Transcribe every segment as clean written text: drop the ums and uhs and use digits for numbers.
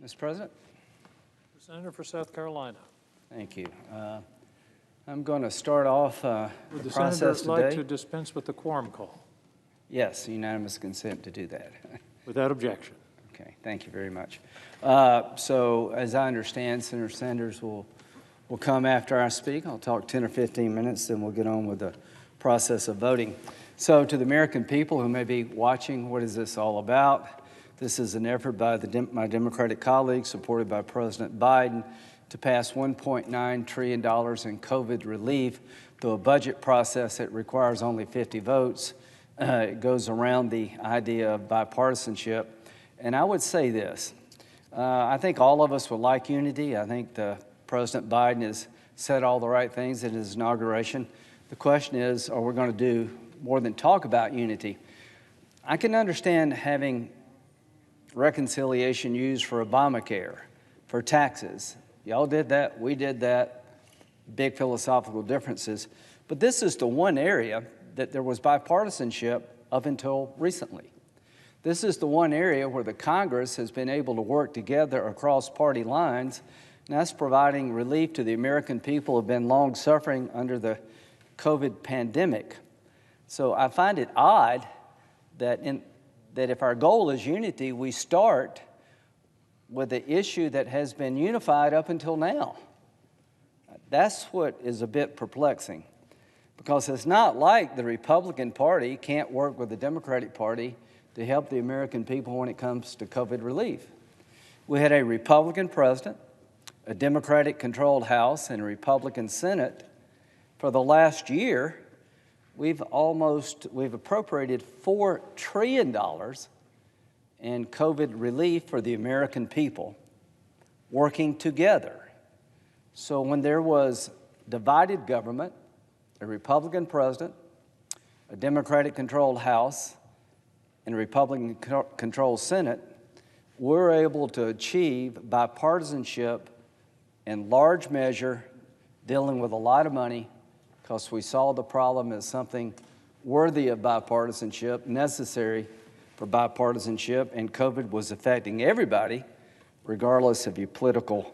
Mr. President. Senator for South Carolina. Thank you. I'm going to start off the process senator like today. to dispense with the quorum call? Yes, unanimous consent to do that. Without objection. Okay, thank you very much. So as I understand, Senator Sanders will come after I speak. I'll talk 10 or 15 minutes, then we'll get on with the process of voting. So to the American people who may be watching, what is this all about? This is an effort by my Democratic colleagues, supported by President Biden, to pass $1.9 trillion in COVID relief through a budget process that requires only 50 votes. It goes around the idea of bipartisanship. And I would say this, I think all of us would like unity. I think President Biden has said all the right things in his inauguration. The question is, are we going to do more than talk about unity? I can understand having reconciliation used for Obamacare, for taxes. Y'all did that, we did that, big philosophical differences. But this is the one area that there was bipartisanship up until recently. This is the one area where the Congress has been able to work together across party lines, and that's providing relief to the American people who have been long suffering under the COVID pandemic. So I find it odd that if our goal is unity, we start with the issue that has been unified up until now. That's what is a bit perplexing, because it's not like the Republican Party can't work with the Democratic Party to help the American people when it comes to COVID relief. We had a Republican president, a Democratic-controlled House, and a Republican Senate. For the last year, we've appropriated $4 trillion in COVID relief for the American people, working together. So when there was divided government, a Republican president, a Democratic-controlled House, and a Republican-controlled Senate, we're able to achieve bipartisanship in large measure, dealing with a lot of money, because we saw the problem as something worthy of bipartisanship, necessary for bipartisanship, and COVID was affecting everybody, regardless of your political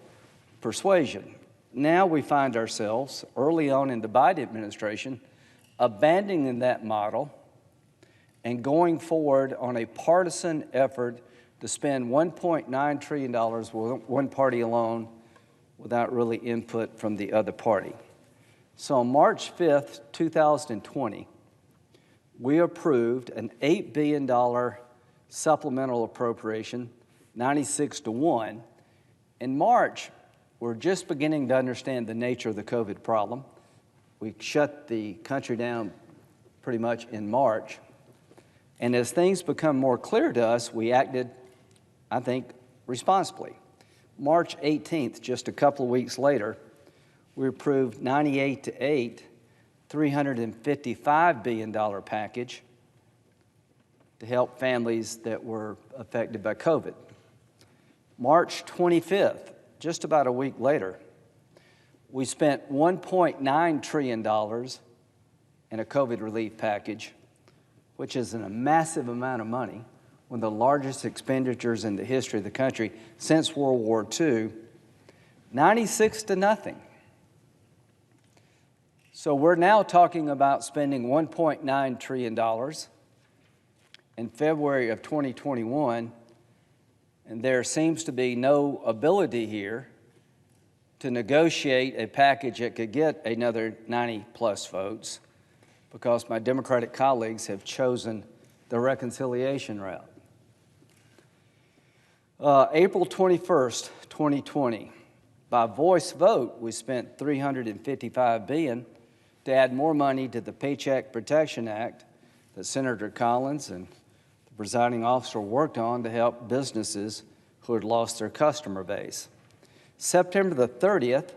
persuasion. Now we find ourselves, early on in the Biden administration, abandoning that model and going forward on a partisan effort to spend $1.9 trillion with one party alone without really input from the other party. So on March 5th, 2020, we approved an $8 billion supplemental appropriation, 96-1. In March, we're just beginning to understand the nature of the COVID problem. We shut the country down pretty much in March. And as things become more clear to us, we acted, I think, responsibly. March 18th, just a couple of weeks later, we approved 98-8, $355 billion package to help families that were affected by COVID. March 25th, just about a week later, we spent $1.9 trillion in a COVID relief package, which is a massive amount of money, one of the largest expenditures in the history of the country since World War II, 96-0. So we're now talking about spending $1.9 trillion in February of 2021, and there seems to be no ability here to negotiate a package that could get another 90-plus votes, because my Democratic colleagues have chosen the reconciliation route. April 21st, 2020, by voice vote, we spent $355 billion to add more money to the Paycheck Protection Act that Senator Collins and the presiding officer worked on to help businesses who had lost their customer base. September the 30th,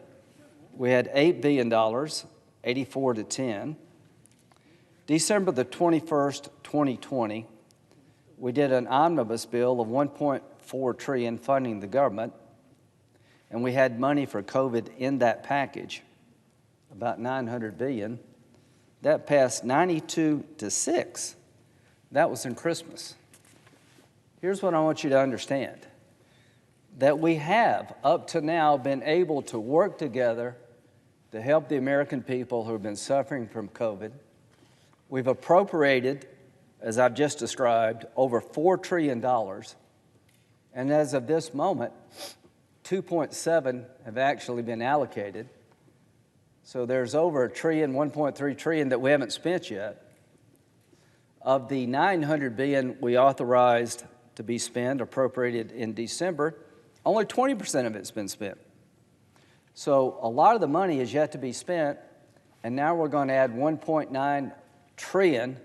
we had $8 billion, 84-10. December the 21st, 2020, we did an omnibus bill of $1.4 trillion funding the government, and we had money for COVID in that package, about $900 billion. That passed 92-6. That was in Christmas. Here's what I want you to understand. that we have up to now been able to work together to help the American people who have been suffering from COVID. We've appropriated, as I've just described, over $4 trillion. And as of this moment, 2.7 have actually been allocated. So there's over $1 trillion, 1.3 trillion that we haven't spent yet. Of the $900 billion we authorized to be spent, appropriated in December, only 20% of it's been spent. So a lot of the money is yet to be spent, and now we're going to add 1.9 trillion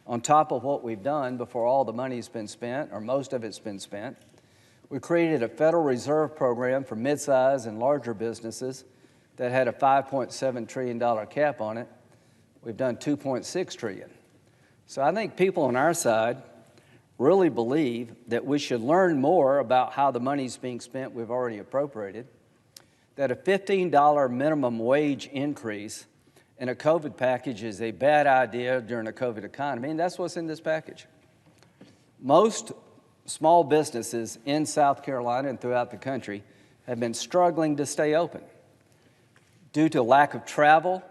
on top of what we've done before all the money's been spent, or most of it's been spent. We created a Federal Reserve program for mid-size and larger businesses that had a $5.7 trillion cap on it. We've done 2.6 trillion. So I think people on our side really believe that we should learn more about how the money's being spent we've already appropriated, that a $15 minimum wage increase in a COVID package is a bad idea during a COVID economy, and that's what's in this package. Most small businesses in South Carolina and throughout the country have been struggling to stay open due to lack of travel,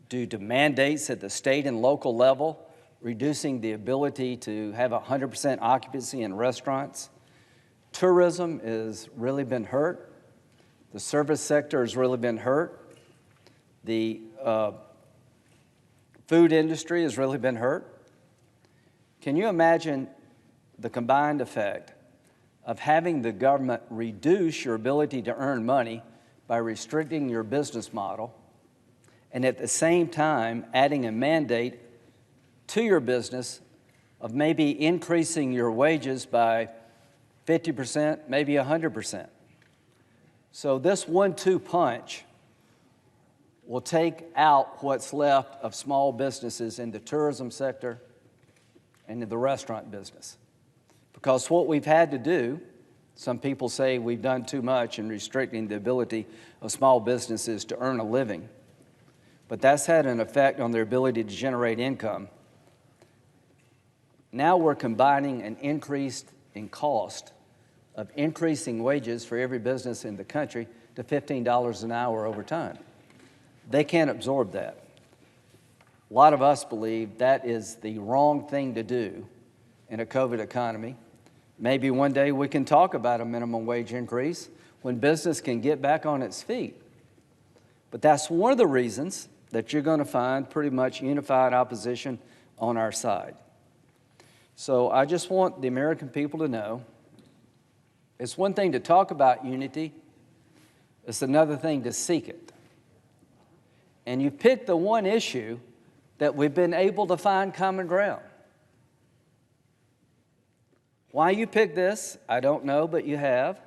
due to mandates at the state and local level, reducing the ability to have 100% occupancy in restaurants. Tourism has really been hurt. The service sector has really been hurt. The food industry has really been hurt. Can you imagine the combined effect of having the government reduce your ability to earn money by restricting your business model, and at the same time adding a mandate to your business of maybe increasing your wages by 50%, maybe 100%. So this 1-2 punch will take out what's left of small businesses in the tourism sector and in the restaurant business. Because what we've had to do, some people say we've done too much in restricting the ability of small businesses to earn a living, but that's had an effect on their ability to generate income. Now we're combining an increase in cost of increasing wages for every business in the country to $15 an hour over time. They can't absorb that. A lot of us believe that is the wrong thing to do in a COVID economy. Maybe one day we can talk about a minimum wage increase when business can get back on its feet. But that's one of the reasons that you're going to find pretty much unified opposition on our side. So I just want the American people to know it's one thing to talk about unity, it's another thing to seek it. And you pick the one issue that we've been able to find common ground. Why you pick this, I don't know, but you have.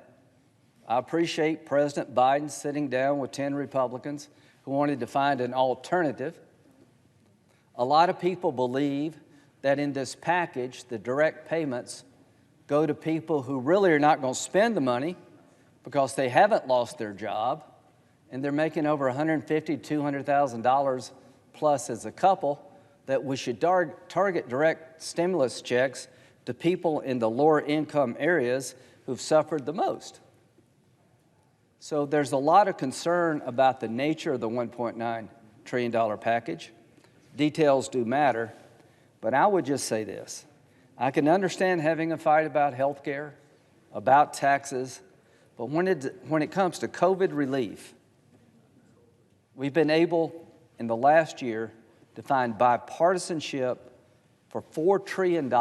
I appreciate President Biden sitting down with 10 Republicans who wanted to find an alternative. A lot of people believe that in this package, the direct payments go to people who really are not going to spend the money because they haven't lost their job and they're making over $150,000 to $200,000 plus as a couple, that we should target direct stimulus checks to people in the lower income areas who've suffered the most. So there's a lot of concern about the nature of the $1.9 trillion package. Details do matter, but I would just say this. I can understand having a fight about health care, about taxes, but when it comes to COVID relief, we've been able in the last year to find bipartisanship for $4 trillion.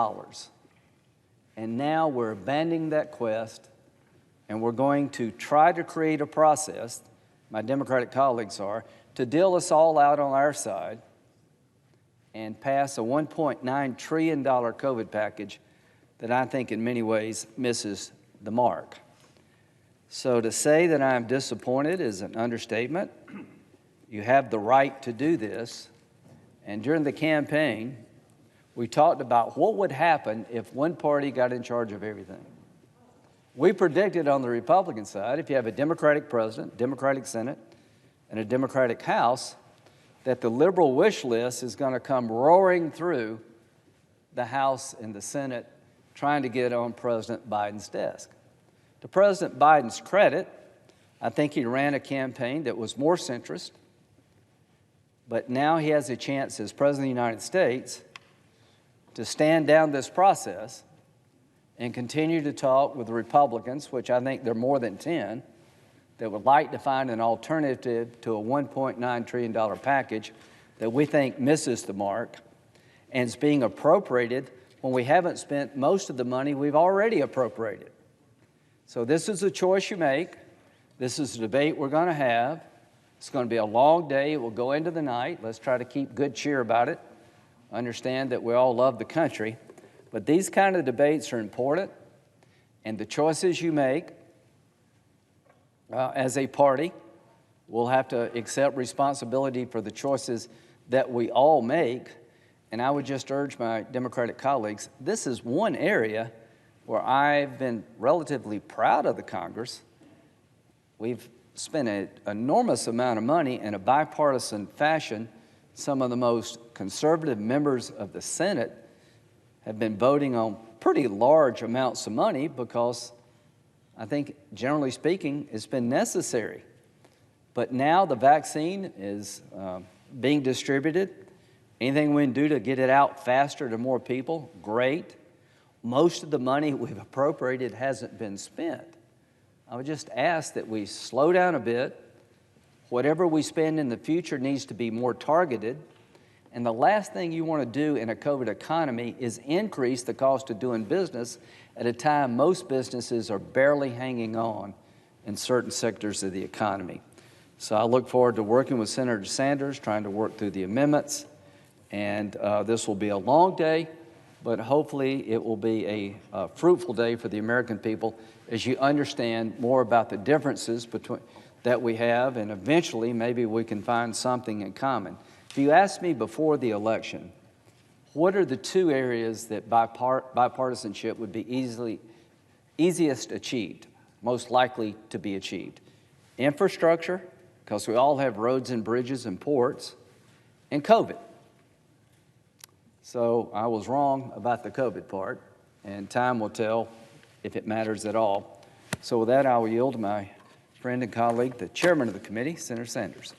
And now we're abandoning that quest, and we're going to try to create a process, my Democratic colleagues are, to deal us all out on our side and pass a $1.9 trillion COVID package that I think in many ways misses the mark. So to say that I'm disappointed is an understatement. You have the right to do this. And during the campaign, we talked about what would happen if one party got in charge of everything. We predicted on the Republican side, if you have a Democratic president, Democratic Senate, and a Democratic House, that the liberal wish list is going to come roaring through the House and the Senate trying to get on President Biden's desk. To President Biden's credit, I think he ran a campaign that was more centrist, but now he has a chance as President of the United States to stand down this process and continue to talk with the Republicans, which I think there are more than 10, that would like to find an alternative to a $1.9 trillion package that we think misses the mark and is being appropriated when we haven't spent most of the money we've already appropriated. So this is a choice you make. This is a debate we're going to have. It's going to be a long day. It will go into the night. Let's try to keep good cheer about it. Understand that we all love the country. But these kind of debates are important, and the choices you make as a party will have to accept responsibility for the choices that we all make. And I would just urge my Democratic colleagues, this is one area where I've been relatively proud of the Congress. We've spent an enormous amount of money in a bipartisan fashion. Some of the most conservative members of the Senate have been voting on pretty large amounts of money because I think, generally speaking, it's been necessary. But now the vaccine is being distributed. Anything we can do to get it out faster to more people, great. Most of the money we've appropriated hasn't been spent. I would just ask that we slow down a bit. Whatever we spend in the future needs to be more targeted. And the last thing you want to do in a COVID economy is increase the cost of doing business at a time most businesses are barely hanging on in certain sectors of the economy. So I look forward to working with Senator Sanders, trying to work through the amendments. And this will be a long day, but hopefully it will be a fruitful day for the American people as you understand more about the differences that we have, and eventually maybe we can find something in common. If you asked me before the election, what are the two areas that bipartisanship would be easiest achieved, most likely to be achieved? Infrastructure, because we all have roads and bridges and ports, and COVID. So I was wrong about the COVID part, and time will tell if it matters at all. So with that, I will yield to my friend and colleague, the chairman of the committee, Senator Sanders.